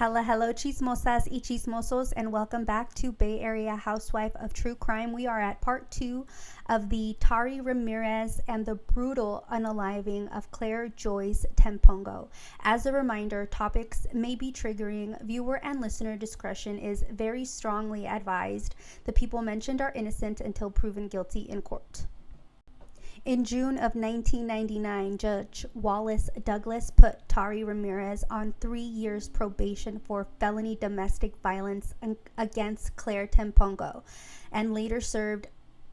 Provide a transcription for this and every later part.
Hello, chismosas y chismosos, and welcome back to Bay Area Housewife of True Crime. We are at part 2 of the Tare Ramirez and the brutal unaliving of Claire Joyce Tempongo. As a reminder, topics may be triggering. Viewer and listener discretion is very strongly advised. The people mentioned are innocent until proven guilty in court. In June of 1999, Judge Wallace Douglas put Tare Ramirez on 3 years probation for felony domestic violence against Claire Tempongo, and later served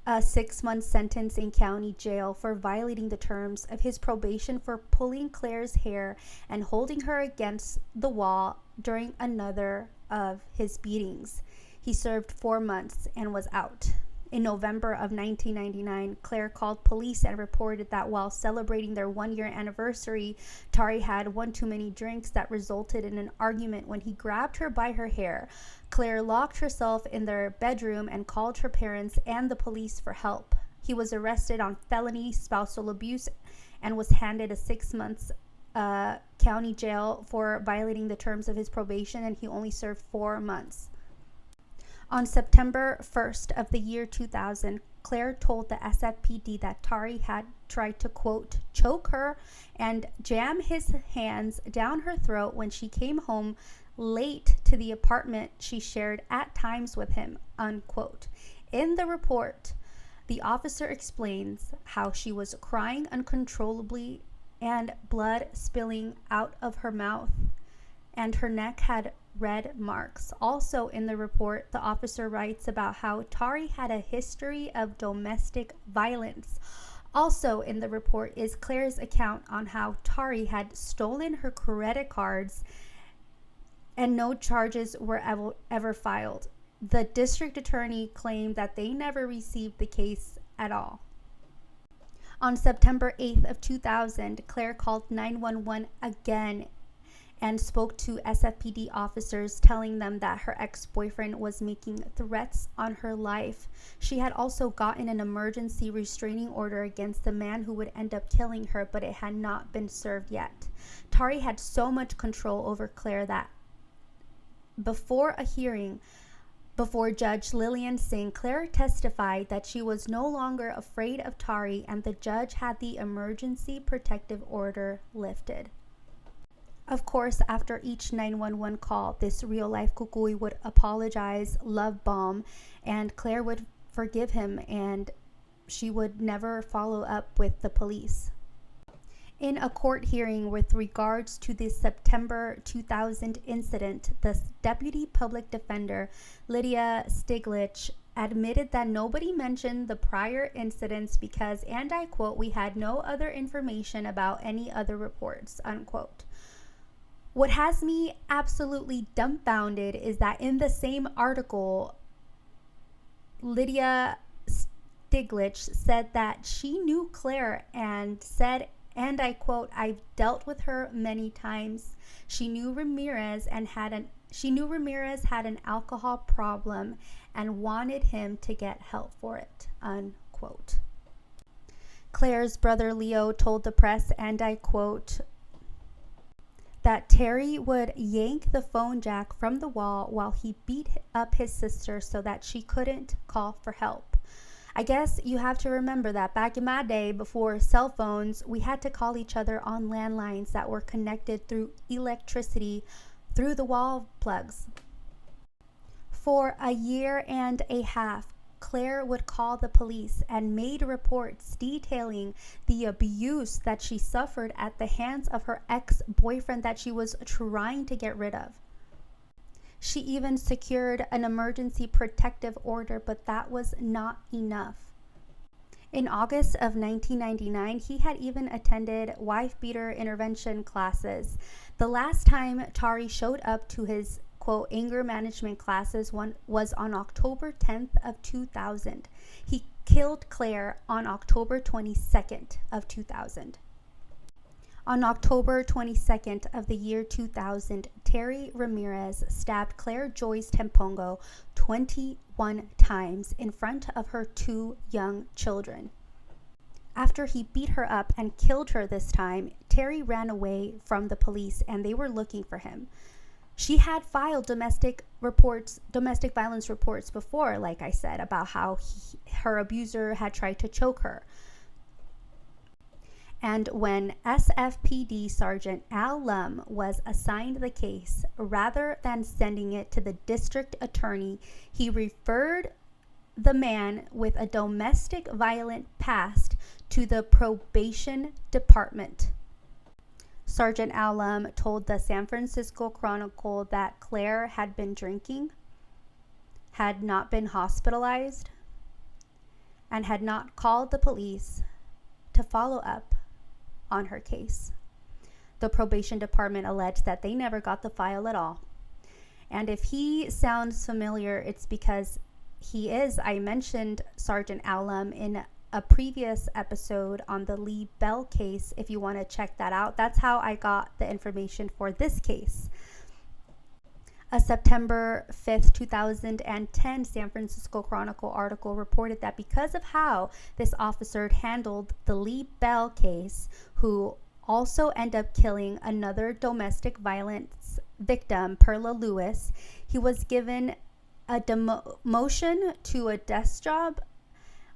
a 6-month sentence in county jail for violating the terms of his probation for pulling Claire's hair and holding her against the wall during another of his beatings. He served 4 months and was out. In November of 1999, Claire called police and reported that while celebrating their 1-year anniversary, Tare had one too many drinks that resulted in an argument when he grabbed her by her hair. Claire locked herself in their bedroom and called her parents and the police for help. He was arrested on felony spousal abuse and was handed a 6 months county jail for violating the terms of his probation, and he only served 4 months. On September 1st of the year 2000, Claire told the SFPD that Tare had tried to, quote, choke her and jam his hands down her throat when she came home late to the apartment she shared at times with him, unquote. In the report, the officer explains how she was crying uncontrollably and blood spilling out of her mouth, and her neck had red marks. Also in the report, the officer writes about how Tare had a history of domestic violence. Also in the report is Claire's account on how Tare had stolen her credit cards and no charges were ever filed. The district attorney claimed that they never received the case at all. On September 8th of 2000, Claire called 911 again and spoke to SFPD officers, telling them that her ex-boyfriend was making threats on her life. She had also gotten an emergency restraining order against the man who would end up killing her, but it had not been served yet. Tare had so much control over Claire that before a hearing before Judge Lillian Singh, Claire testified that she was no longer afraid of Tare, and the judge had the emergency protective order lifted. Of course, after each 911 call, this real-life cucuy would apologize, love bomb, and Claire would forgive him, and she would never follow up with the police. In a court hearing with regards to the September 2000 incident, the Deputy Public Defender, Lydia Stiglitz, admitted that nobody mentioned the prior incidents because, and I quote, "we had no other information about any other reports," unquote. What has me absolutely dumbfounded is that in the same article, Lydia Stiglitz said that she knew Claire and said, and I quote, "I've dealt with her many times. She knew Ramirez had an alcohol problem and wanted him to get help for it," unquote. Claire's brother Leo told the press, and I quote, that Tare would yank the phone jack from the wall while he beat up his sister so that she couldn't call for help. I guess you have to remember that back in my day, before cell phones, we had to call each other on landlines that were connected through electricity through the wall plugs. For a year and a half, Claire would call the police and made reports detailing the abuse that she suffered at the hands of her ex-boyfriend that she was trying to get rid of. She even secured an emergency protective order, but that was not enough. In August of 1999, he had even attended wife-beater intervention classes. The last time Tare showed up to his quote, anger management classes was on October 10th of 2000. He killed Claire on October 22nd of 2000. On October 22nd of the year 2000, Tare Ramirez stabbed Claire Joyce Tempongo 21 times in front of her 2 young children. After he beat her up and killed her this time, Tare ran away from the police and they were looking for him. She had filed domestic violence reports before, like I said, about how her abuser had tried to choke her. And when SFPD Sergeant Al Lum was assigned the case, rather than sending it to the district attorney, he referred the man with a domestic violent past to the probation department. Sergeant Al Lum told the San Francisco Chronicle that Claire had been drinking, had not been hospitalized, and had not called the police to follow up on her case. The probation department alleged that they never got the file at all. And if he sounds familiar, it's because I mentioned Sergeant Al Lum in a previous episode on the Lee Bell case. If you want to check that out, that's how I got the information for this case. A September 5th, 2010 San Francisco Chronicle article reported that because of how this officer handled the Lee Bell case, who also ended up killing another domestic violence victim, Perla Lewis, he was given a demotion to a desk job.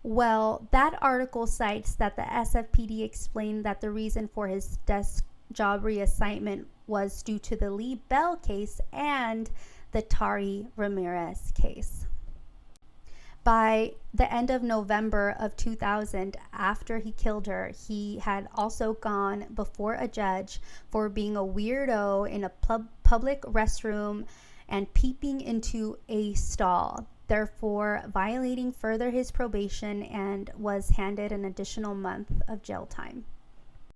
Well, that article cites that the SFPD explained that the reason for his desk job reassignment was due to the Lee Bell case and the Tare Ramirez case. By the end of November of 2000, after he killed her, he had also gone before a judge for being a weirdo in a public restroom and peeping into a stall, therefore violating further his probation, and was handed an additional month of jail time.